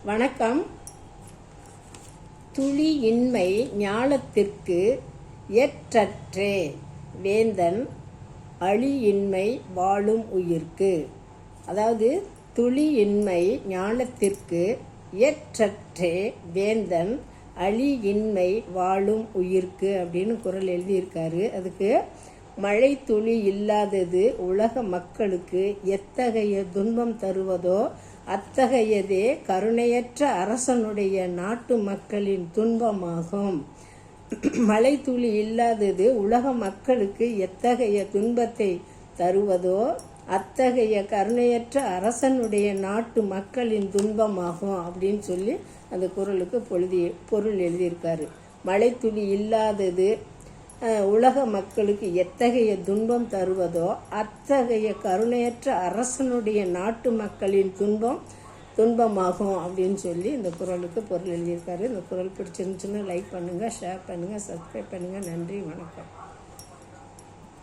வணக்கம். துளியின்மை ஞாலத்திற்கு ஏற்றற்றே வேந்தன் அழியின்மை வாழும் உயிர்க்கு. அதாவது துளியின்மை ஞாலத்திற்கு ஏற்றற்றே வேந்தன் அழியின்மை வாழும் உயிர்க்கு அப்படின்னு குறள் எழுதியிருக்காரு. அதுக்கு மழை துளி இல்லாதது உலக மக்களுக்கு எத்தகைய துன்பம் தருவதோ அத்தகையதே கருணையற்ற அரசனுடைய நாட்டு மக்களின் துன்பமாகும். மழை துளி இல்லாதது உலக மக்களுக்கு எத்தகைய துன்பத்தை தருவதோ அத்தகைய கருணையற்ற அரசனுடைய நாட்டு மக்களின் துன்பமாகும் அப்படின்னு சொல்லி அந்த குறளுக்கு பொருள் எழுதியிருக்காரு. மழை துளி இல்லாதது உலக மக்களுக்கு எத்தகைய துன்பம் தருவதோ அத்தகைய கருணையற்ற அரசனுடைய நாட்டு மக்களின் துன்பமாகும் அப்படின்னு சொல்லி இந்த குறளுக்கு பொருள் எழுதியிருக்காரு. இந்த குறள் பிடிச்சிருந்துச்சுன்னா லைக் பண்ணுங்கள், ஷேர் பண்ணுங்கள், சப்ஸ்கிரைப் பண்ணுங்கள். நன்றி, வணக்கம்.